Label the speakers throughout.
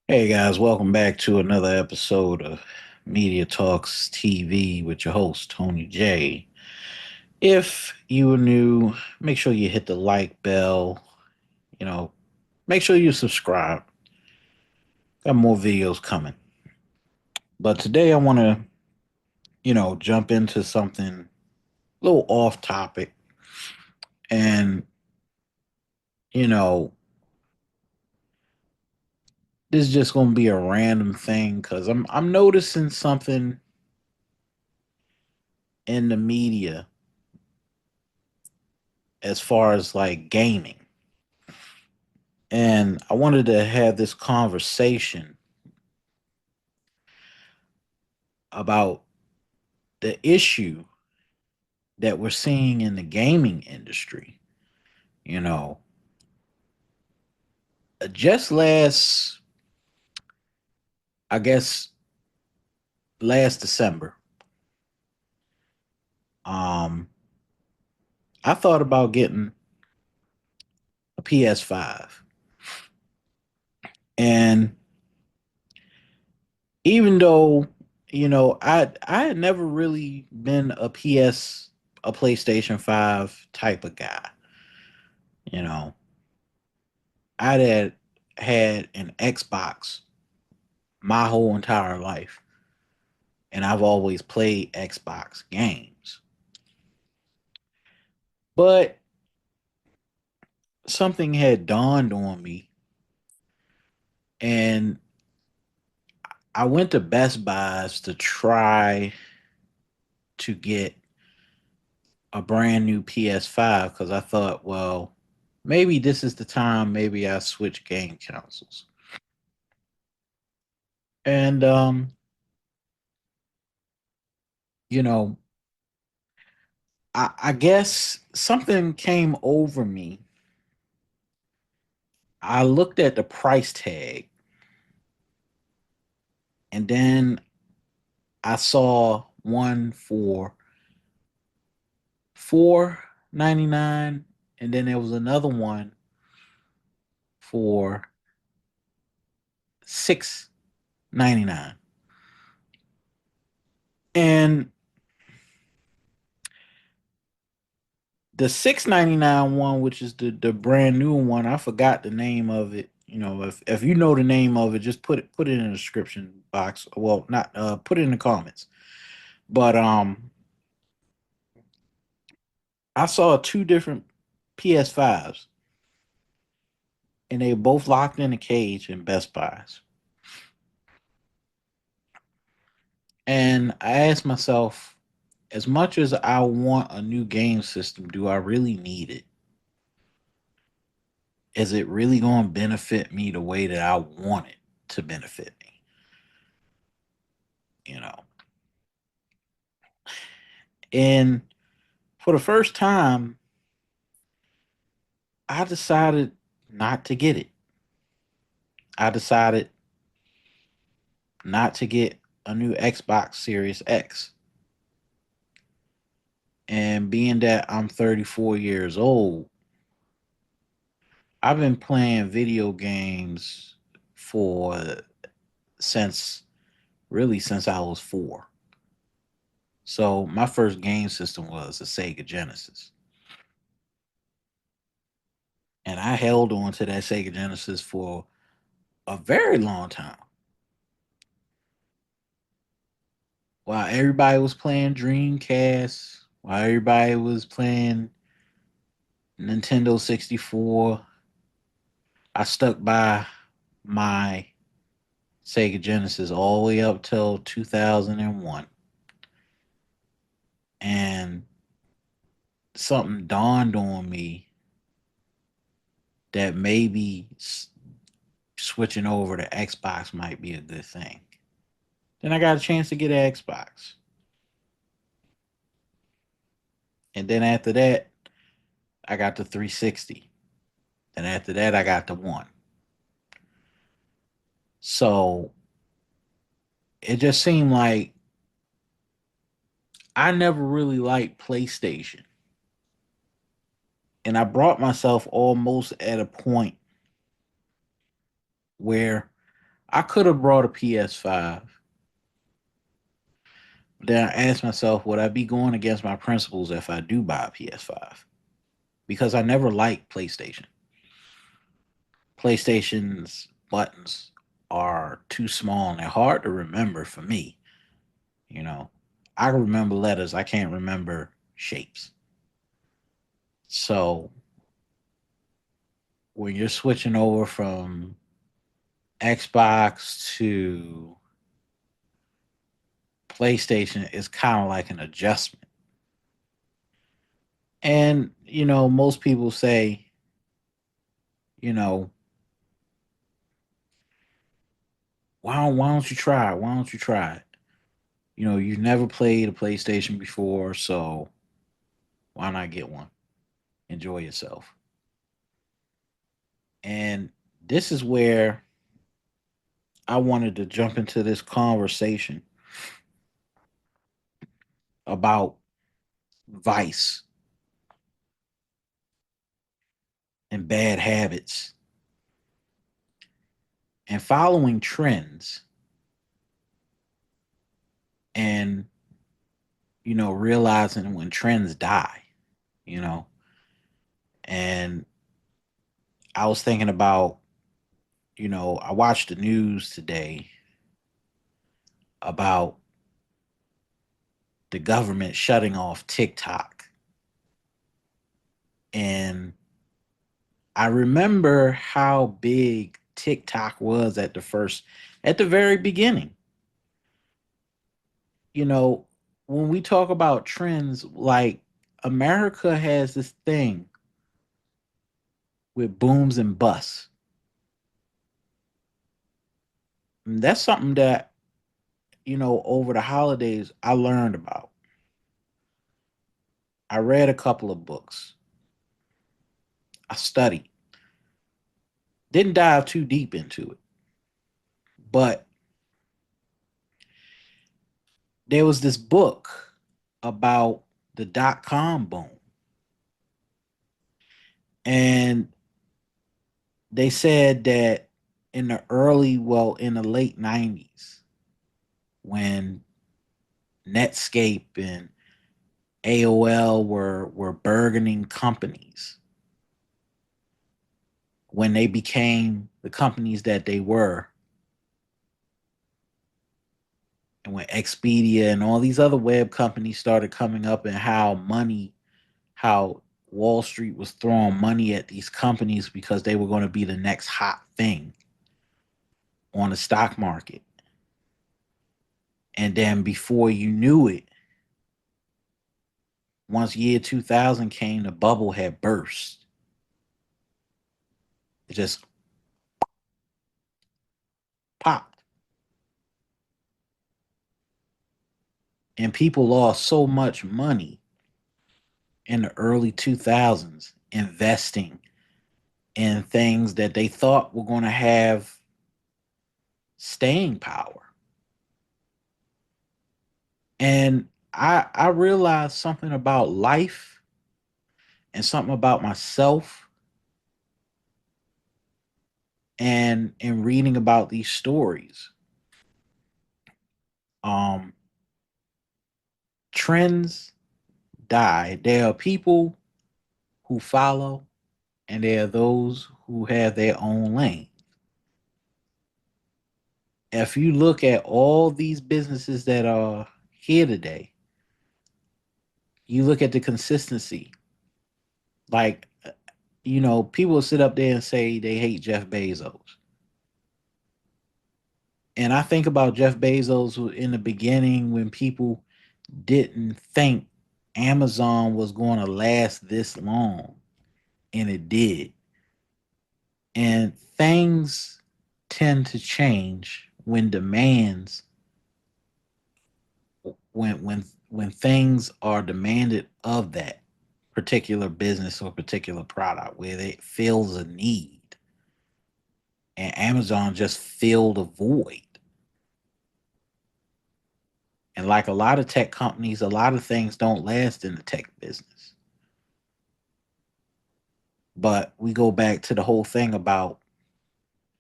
Speaker 1: Hey guys, welcome back to another episode of Media Talks TV with your host, Tony J. If you are new, make sure you hit the like bell, you know, make sure you subscribe. Got more videos coming. But today I want to, jump into something a little off topic and, you know, this is just going to be a random thing cuz I'm noticing something in the media as far as like gaming. And I wanted to have this conversation about the issue that we're seeing in the gaming industry. You know, just I guess, last December, um, I thought about getting a PS5. And even though, I had never really been a PlayStation 5 type of guy, you know, I'd had an Xbox my whole entire life, and I've always played Xbox games. But something had dawned on me, and I went to Best Buys to try to get a brand new PS5 because I thought, well, maybe this is the time, maybe I switch game consoles. And you know, I guess something came over me. I looked at the price tag, and then I saw one for 4.99, and then there was another one for 6.99. And the 6.99 one, which is the brand new one, I forgot the name of it. You know, if you know the name of it, just put it in the description box. Well, not put it in the comments. But I saw two different PS5s, and they were both locked in a cage in Best Buys. And I asked myself, as much as I want a new game system, do I really need it? Is it really going to benefit me the way that I want it to benefit me? You know, and for the first time, I decided not to get it. I decided not to get a new Xbox Series X. And being that I'm 34 years old, I've been playing video games for since since I was 4. So my first game system was a Sega Genesis. And I held on to that Sega Genesis for a very long time. While everybody was playing Dreamcast, while everybody was playing Nintendo 64, I stuck by my Sega Genesis all the way up till 2001. And something dawned on me that maybe switching over to Xbox might be a good thing. Then I got a chance to get an Xbox. And then after that, I got the 360. Then after that, I got the one. So it just seemed like I never really liked PlayStation. And I brought myself almost at a point where I could have brought a PS5. Then I asked myself, would I be going against my principles if I do buy a PS5? Because I never liked PlayStation. PlayStation's buttons are too small and they're hard to remember for me. You know, I remember letters, I can't remember shapes. So when you're switching over from Xbox to PlayStation, it's kind of like an adjustment. And, most people say, you know, why don't you try it? Why don't you try it? You've never played a PlayStation before, so why not get one? Enjoy yourself. And this is where I wanted to jump into this conversation about vice and bad habits and following trends and, realizing when trends die, you know. And I was thinking about, I watched the news today about the government shutting off TikTok. And I remember how big TikTok was at the very beginning. You know, when we talk about trends, like America has this thing with booms and busts. And that's something that, over the holidays I learned about. I read a couple of books. I studied. Didn't dive too deep into it. But there was this book about the dot com boom. And they said that in the late 90s, when Netscape and AOL were burgeoning companies, when they became the companies that they were, and when Expedia and all these other web companies started coming up, and how Wall Street was throwing money at these companies because they were going to be the next hot thing on the stock market. And then before you knew it, once year 2000 came, the bubble had burst. It just popped. And people lost so much money in the early 2000s investing in things that they thought were going to have staying power. And I realized something about life and something about myself, and in reading about these stories. Um Trends die. There are people who follow, and there are those who have their own lane. If you look at all these businesses that are here today, you look at the consistency. Like, people sit up there and say they hate Jeff Bezos. And I think about Jeff Bezos in the beginning when people didn't think Amazon was going to last this long, and it did. And things tend to change when demands when things are demanded of that particular business or particular product where it fills a need, and Amazon just filled a void. And like a lot of tech companies, a lot of things don't last in the tech business. But we go back to the whole thing about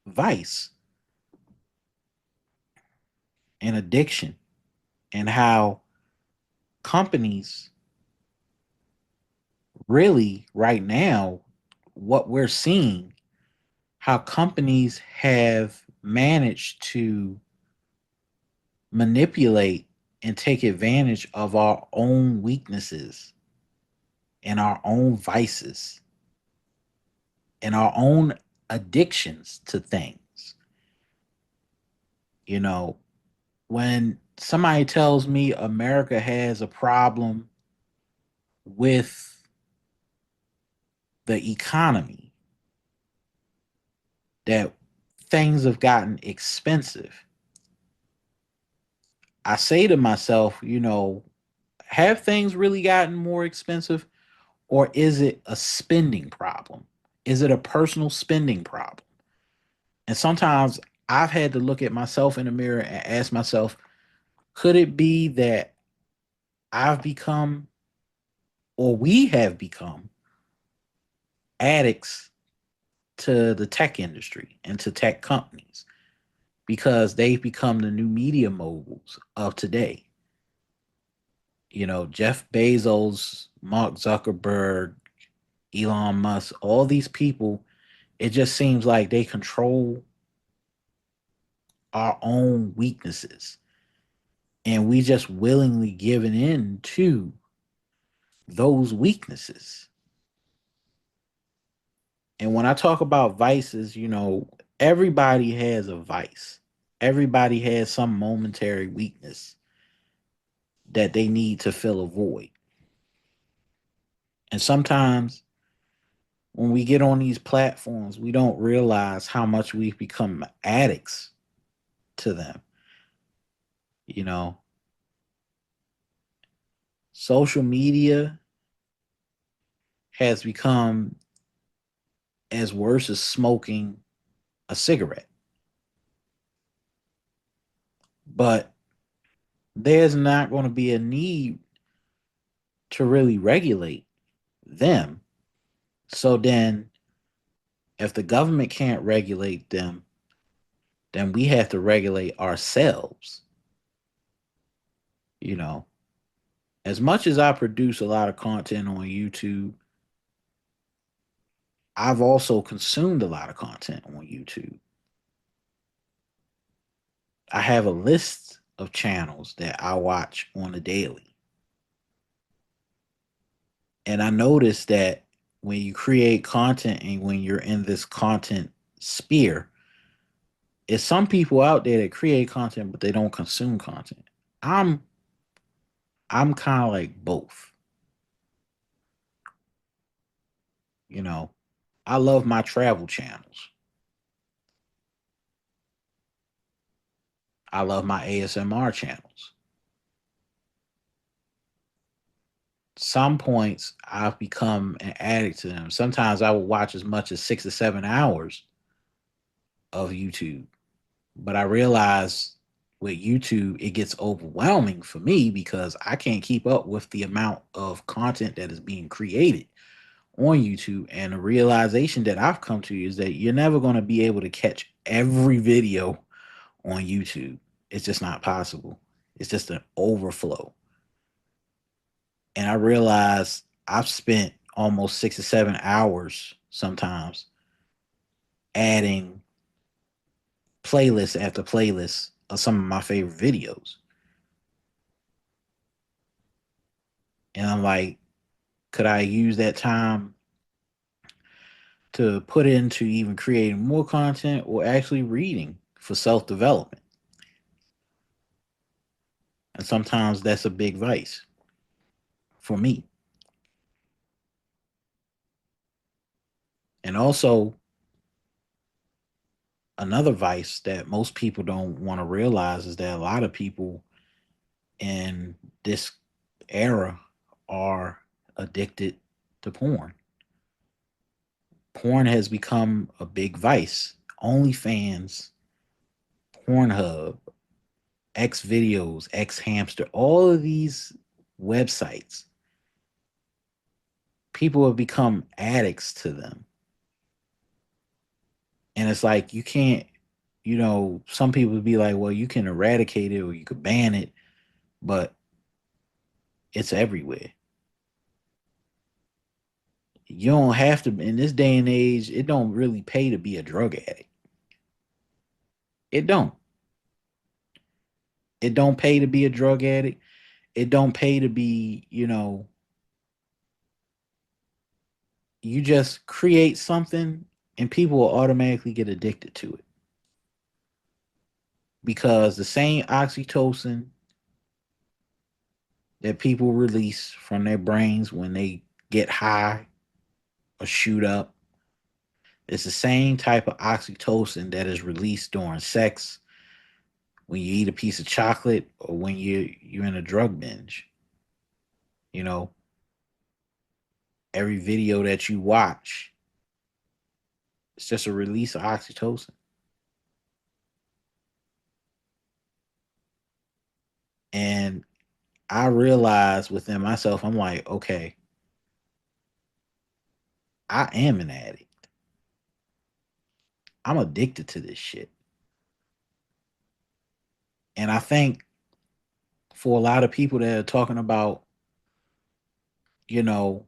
Speaker 1: vice. and addiction, and how companies really right now, what we're seeing, how companies have managed to manipulate and take advantage of our own weaknesses and our own vices and our own addictions to things. You know, when somebody tells me America has a problem with the economy, that things have gotten expensive, I say to myself, have things really gotten more expensive, or is it a spending problem? Is it a personal spending problem? And sometimes I've had to look at myself in the mirror and ask myself, could it be that I've become, or we have become, addicts to the tech industry and to tech companies because they've become the new media moguls of today? Jeff Bezos, Mark Zuckerberg, Elon Musk, all these people, it just seems like they control our own weaknesses, and we just willingly giving in to those weaknesses. And when I talk about vices, everybody has a vice. Everybody has some momentary weakness that they need to fill a void. And sometimes when we get on these platforms, we don't realize how much we've become addicts to them. You know, social media has become as worse as smoking a cigarette. But there's not going to be a need to really regulate them. So then, if the government can't regulate them, then we have to regulate ourselves. You know, as much as I produce a lot of content on YouTube, I've also consumed a lot of content on YouTube. I have a list of channels that I watch on a daily. And I noticed that when you create content and when you're in this content sphere, it's some people out there that create content but they don't consume content. I'm I'm kind of like both. You know, I love my travel channels. I love my ASMR channels. Some points I've become an addict to them. Sometimes I will watch as much as 6 to 7 hours of YouTube. But I realize with YouTube, it gets overwhelming for me because I can't keep up with the amount of content that is being created on YouTube. And the realization that I've come to is that you're never going to be able to catch every video on YouTube. It's just not possible. It's just an overflow. And I realize I've spent almost 6 to 7 hours sometimes adding playlist after playlist of some of my favorite videos. And I'm like, could I use that time to put into even creating more content or actually reading for self development? And sometimes that's a big vice for me. And also, another vice that most people don't want to realize is that a lot of people in this era are addicted to porn. Porn has become a big vice. OnlyFans, Pornhub, X videos, X hamster, all of these websites, people have become addicts to them. And it's like some people would be like, well, you can eradicate it or you could ban it, but it's everywhere. You don't have to, in this day and age, it don't really pay to be a drug addict. It don't. It don't pay to be a drug addict. It don't pay to be, you just create something and people will automatically get addicted to it. Because the same oxytocin that people release from their brains when they get high or shoot up, it's the same type of oxytocin that is released during sex, when you eat a piece of chocolate, or when you're in a drug binge. You know, every video that you watch, it's just a release of oxytocin. And I realized within myself, I'm like, okay, I am an addict. I'm addicted to this shit. And I think for a lot of people that are talking about, you know,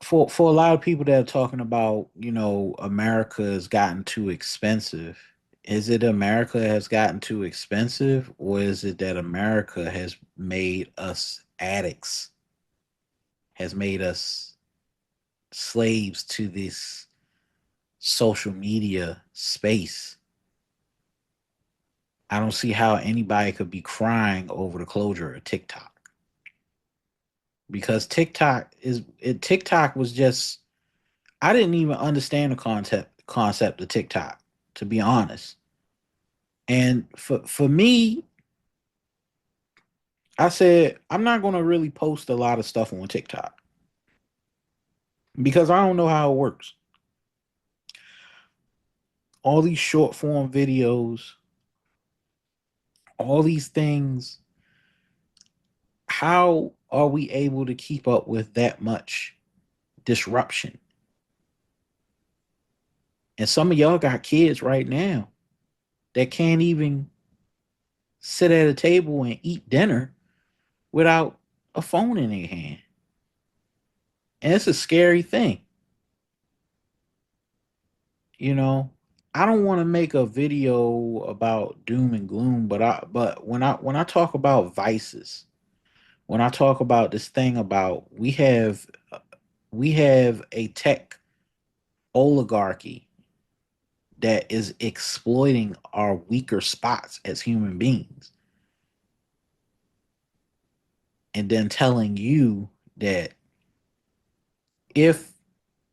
Speaker 1: for a lot of people that are talking about, America has gotten too expensive. Is it America has gotten too expensive, or is it that America has made us addicts, has made us slaves to this social media space? I don't see how anybody could be crying over the closure of TikTok, because TikTok was just, I didn't even understand the concept of TikTok, to be honest. And for me, I said I'm not going to really post a lot of stuff on TikTok because I don't know how it works. All these short form videos, all these things, how are we able to keep up with that much disruption? And some of y'all got kids right now that can't even sit at a table and eat dinner without a phone in their hand. And it's a scary thing. You know, I don't want to make a video about doom and gloom, but when I talk about vices, when I talk about this thing about we have a tech oligarchy that is exploiting our weaker spots as human beings, and then telling you that if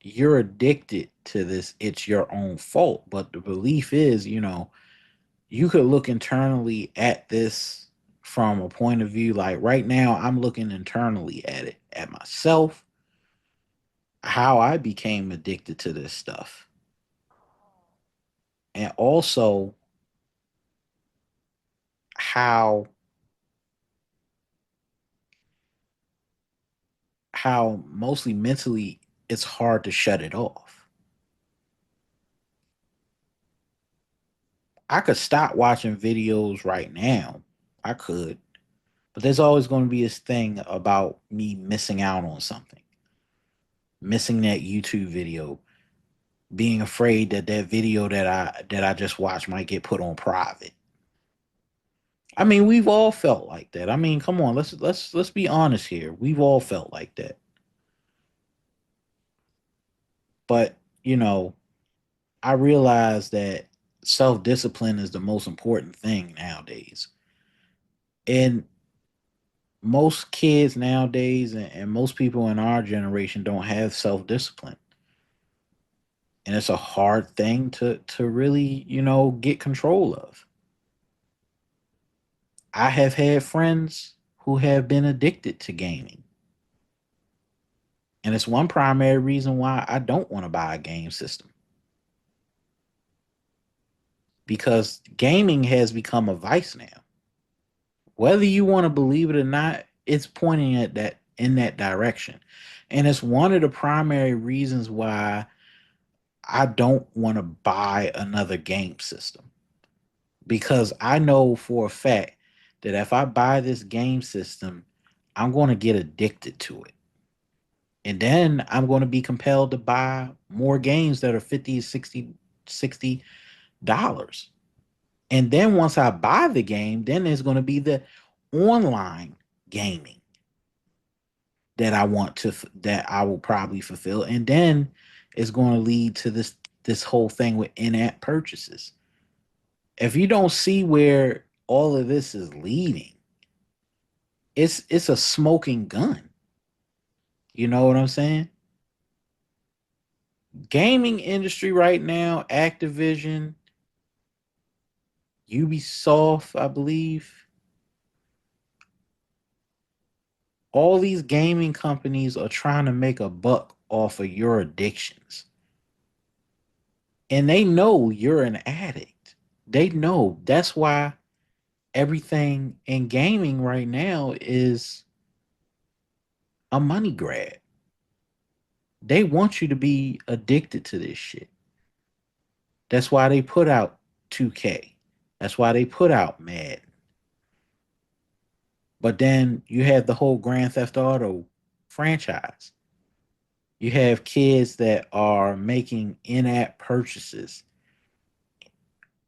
Speaker 1: you're addicted to this, it's your own fault. But the belief is, you could look internally at this from a point of view. Like right now, I'm looking internally at it, at myself, how I became addicted to this stuff, and also how mostly mentally it's hard to shut it off. I could stop watching videos right now. I could, but there's always going to be this thing about me missing out on something, missing that YouTube video, being afraid that that video that I just watched might get put on private. I mean, we've all felt like that. I mean, come on, let's be honest here. We've all felt like that. But, I realize that self-discipline is the most important thing nowadays. And most kids nowadays and most people in our generation don't have self-discipline. And it's a hard thing to really, get control of. I have had friends who have been addicted to gaming. And it's one primary reason why I don't want to buy a game system, because gaming has become a vice now. Whether you want to believe it or not, it's pointing at that in that direction. And it's one of the primary reasons why I don't want to buy another game system because I know for a fact that if I buy this game system, I'm going to get addicted to it. And then I'm going to be compelled to buy more games that are 50, 60 dollars. And then once I buy the game, then there's going to be the online gaming that I will probably fulfill. And then it's going to lead to this whole thing with in-app purchases. If you don't see where all of this is leading, it's a smoking gun. You know what I'm saying? Gaming industry right now, Activision, Ubisoft, I believe, all these gaming companies are trying to make a buck off of your addictions. And they know you're an addict. They know. That's why everything in gaming right now is a money grab. They want you to be addicted to this shit. That's why they put out 2K. That's why they put out Madden. But then you have the whole Grand Theft Auto franchise. You have kids that are making in-app purchases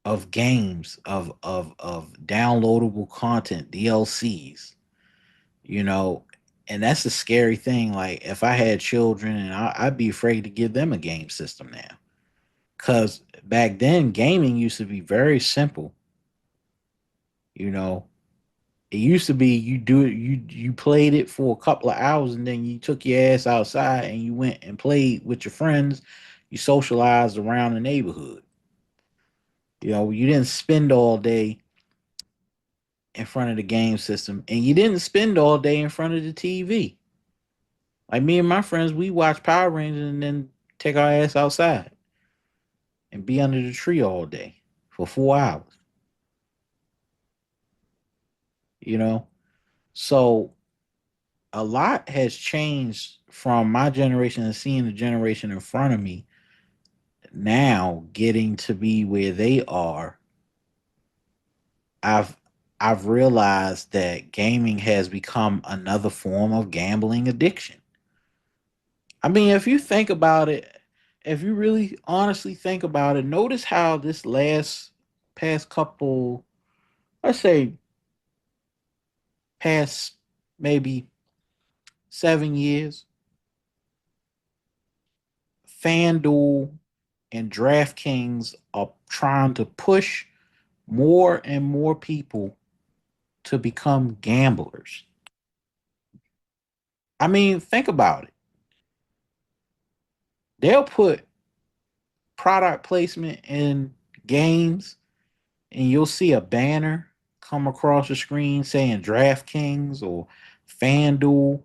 Speaker 1: of games, of downloadable content, DLCs, you know, and that's the scary thing. Like if I had children, and I'd be afraid to give them a game system now, because back then gaming used to be very simple. You know, it used to be you played it for a couple of hours and then you took your ass outside and you went and played with your friends. You socialized around the neighborhood. You know, you didn't spend all day in front of the game system and you didn't spend all day in front of the TV. Like me and my friends, we watch Power Rangers and then take our ass outside and be under the tree all day for 4 hours. You know, so a lot has changed from my generation and seeing the generation in front of me now getting to be where they are. I've I've realized that gaming has become another form of gambling addiction. I mean, if you think about it, if you really honestly think about it, notice how this last past couple, let's say past maybe 7 years, FanDuel and DraftKings are trying to push more and more people to become gamblers. I mean, think about it. They'll put product placement in games and you'll see a banner come across the screen saying DraftKings or FanDuel.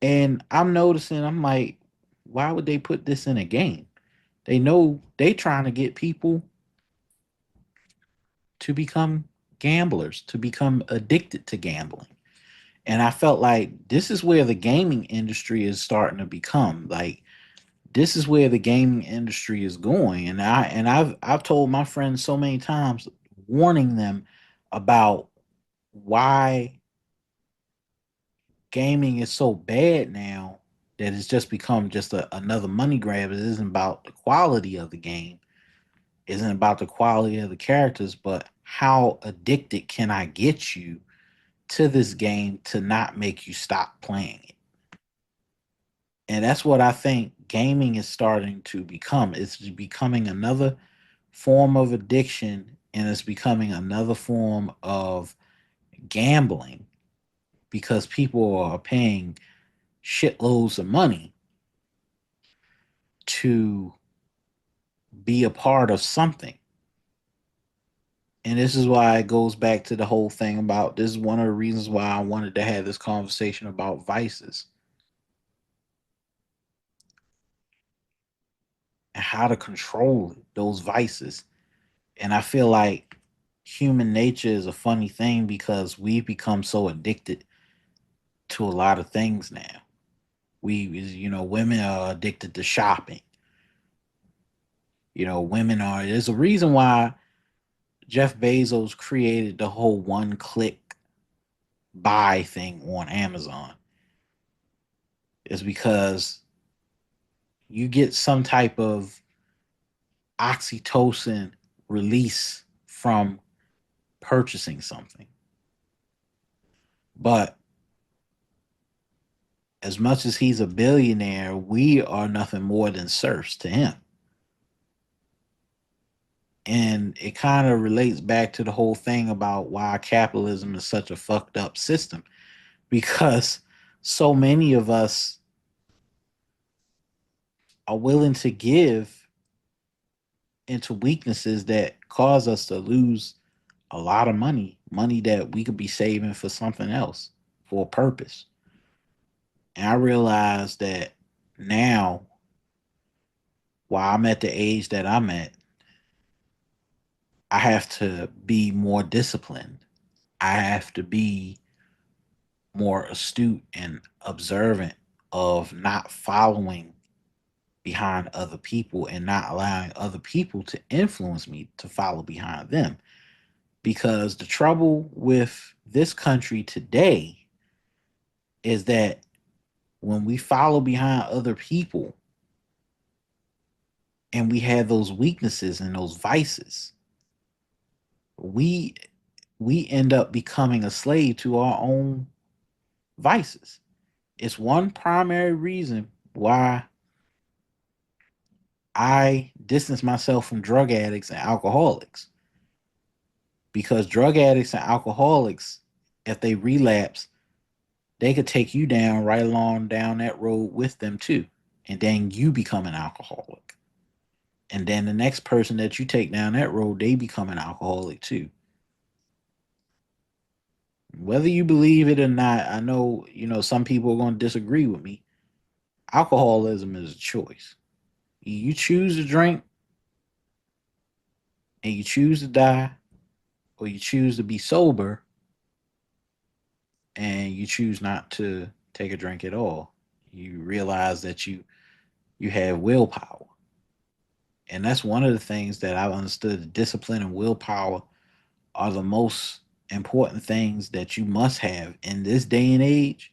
Speaker 1: And I'm noticing, I'm like, why would they put this in a game? They know they trying to get people to become gamblers, to become addicted to gambling. And I felt like this is where the gaming industry is starting to become. Like this is where the gaming industry is going. And I've told my friends so many times, warning them about why gaming is so bad now that it's just become just another money grab. It isn't about the quality of the game, it isn't about the quality of the characters, but how addicted can I get you to this game to not make you stop playing it? And that's what I think gaming is starting to become. It's becoming another form of addiction and it's becoming another form of gambling because people are paying shitloads of money to be a part of something. And this is why it goes back to the whole thing about this is one of the reasons why I wanted to have this conversation about vices and how to control those vices. And I feel like human nature is a funny thing because we've become so addicted to a lot of things now. Women are addicted to shopping. Women are. There's a reason why Jeff Bezos created the whole one click buy thing on Amazon. Is because you get some type of oxytocin release from purchasing something. But as much as he's a billionaire, we are nothing more than serfs to him. And it kind of relates back to the whole thing about why capitalism is such a fucked up system, because so many of us are willing to give into weaknesses that cause us to lose a lot of money that we could be saving for something else, for a purpose. And I realize that now, while I'm at the age that I'm at, I have to be more disciplined. I have to be more astute and observant of not following behind other people and not allowing other people to influence me to follow behind them. Because the trouble with this country today is that when we follow behind other people and we have those weaknesses and those vices, we we end up becoming a slave to our own vices. It's one primary reason why I distance myself from drug addicts and alcoholics, because drug addicts and alcoholics, if they relapse, they could take you down right along down that road with them too. And then you become an alcoholic. And then the next person that you take down that road, they become an alcoholic too. Whether you believe it or not, I know, some people are going to disagree with me. Alcoholism is a choice. You choose to drink and you choose to die, or you choose to be sober and you choose not to take a drink at all. You realize that you have willpower. And that's one of the things that I've understood: discipline and willpower are the most important things that you must have in this day and age,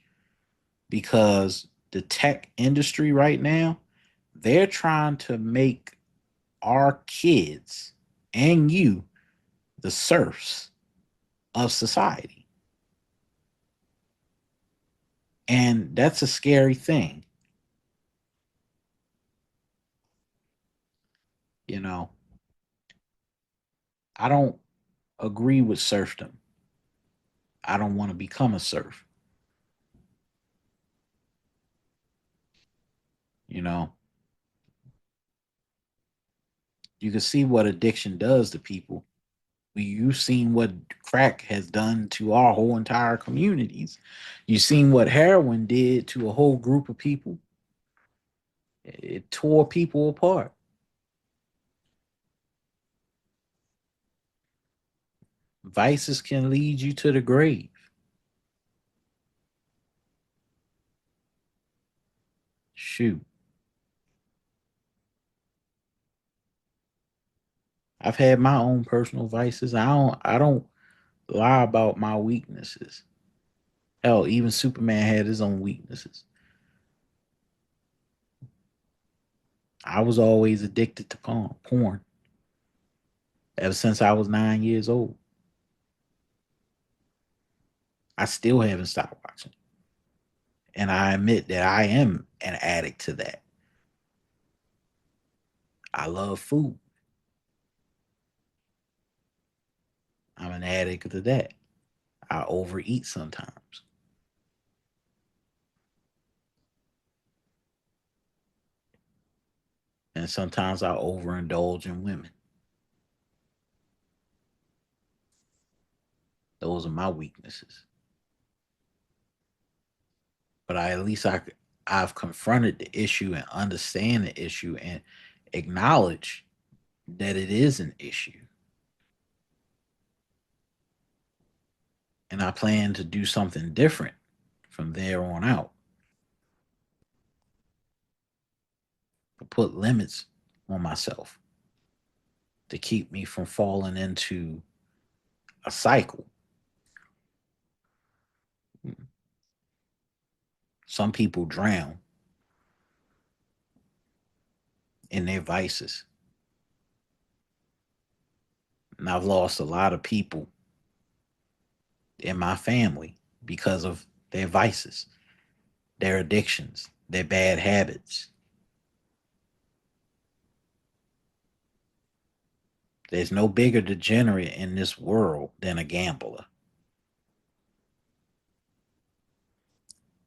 Speaker 1: because the tech industry right now, they're trying to make our kids and you the serfs of society. And that's a scary thing. You know, I don't agree with serfdom. I don't want to become a serf. You know, you can see what addiction does to people. You've seen what crack has done to our whole entire communities. You've seen what heroin did to a whole group of people. It tore people apart. Vices can lead you to the grave. Shoot. I've had my own personal vices. I don't lie about my weaknesses. Hell, even Superman had his own weaknesses. I was always addicted to porn ever since I was 9 years old. I still haven't stopped watching. And I admit that I am an addict to that. I love food. I'm an addict to that. I overeat sometimes. And sometimes I overindulge in women. Those are my weaknesses. But I've confronted the issue and understand the issue and acknowledge that it is an issue. And I plan to do something different from there on out. To put limits on myself. to keep me from falling into a cycle. Some people drown in their vices. And I've lost a lot of people in my family because of their vices, their addictions, their bad habits. There's no bigger degenerate in this world than a gambler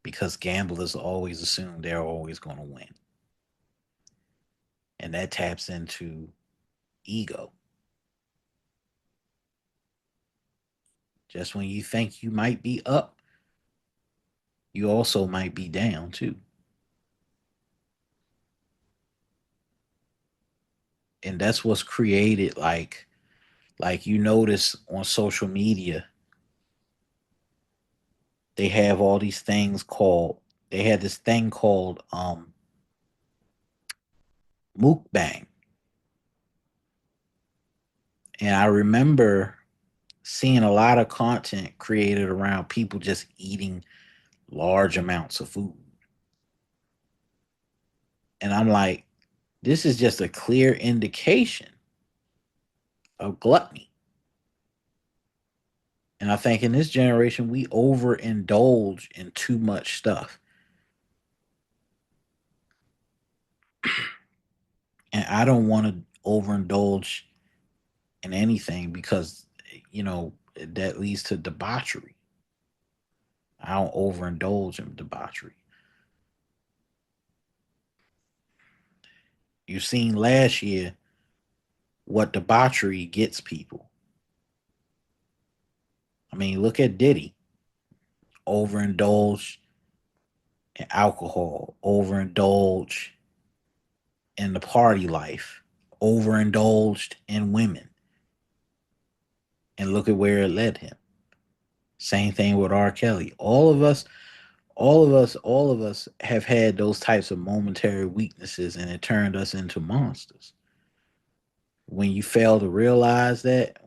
Speaker 1: because gamblers always assume they're always going to win. And that taps into ego. Just when you think you might be up, you also might be down too. And that's what's created like you notice on social media, they have all these things called they had this thing called mukbang. And I remember seeing a lot of content created around people just eating large amounts of food. And I'm like, this is just a clear indication of gluttony. And I think in this generation, we overindulge in too much stuff. And I don't want to overindulge in anything because, that leads to debauchery. I don't overindulge in debauchery. You've seen last year what debauchery gets people. I mean, look at Diddy. Overindulge in alcohol, overindulge in the party life, overindulged in women, and look at where it led him. Same thing with R. Kelly. All of us have had those types of momentary weaknesses, and it turned us into monsters. When you fail to realize that,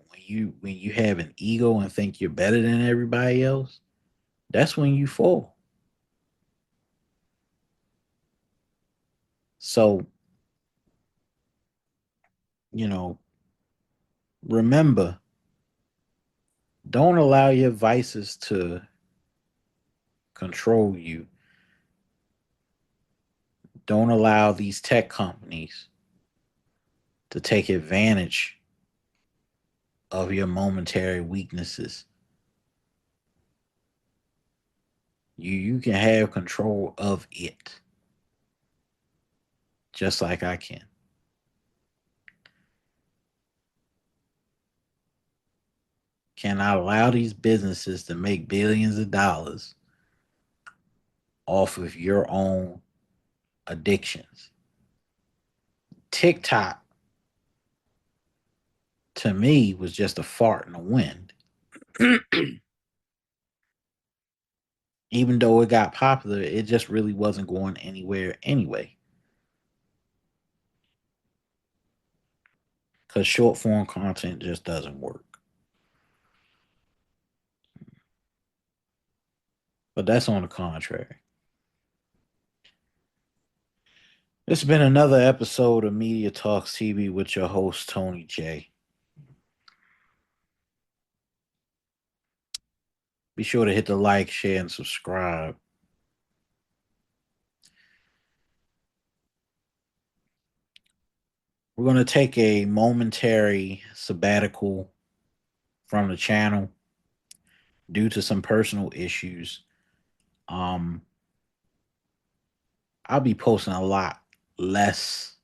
Speaker 1: when you have an ego and think you're better than everybody else, that's when you fall. So, you know, remember, don't allow your vices to control you. Don't allow these tech companies to take advantage of your momentary weaknesses. You can have control of it just like I can. Cannot allow these businesses to make billions of dollars off of your own addictions. TikTok to me was just a fart in the wind. Even though it got popular, it just really wasn't going anywhere anyway. Because short form content just doesn't work. But that's on the contrary. This has been another episode of Media Talks TV with your host, Tony J. Be sure to hit the like, share, and subscribe. We're going to take a momentary sabbatical from the channel due to some personal issues. Um, I'll be posting a lot less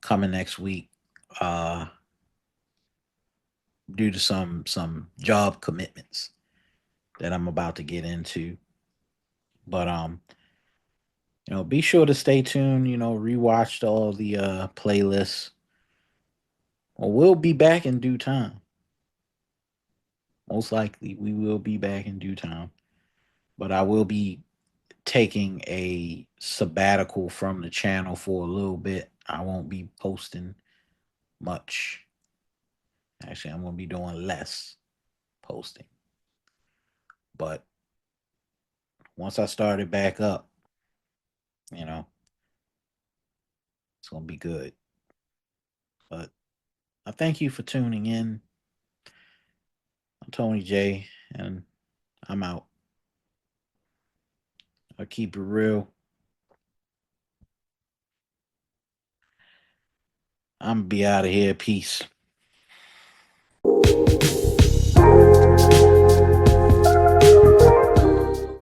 Speaker 1: coming next week due to some job commitments that I'm about to get into. But be sure to stay tuned. Rewatch all the playlists. Well, we'll be back in due time. Most likely, we will be back in due time. But I will be taking a sabbatical from the channel for a little bit. I won't be posting much. Actually, I'm going to be doing less posting. But once I started back up, you know, it's going to be good. But I thank you for tuning in. I'm Tony J, and I'm out. I keep it real. I'm going to be out of here. Peace.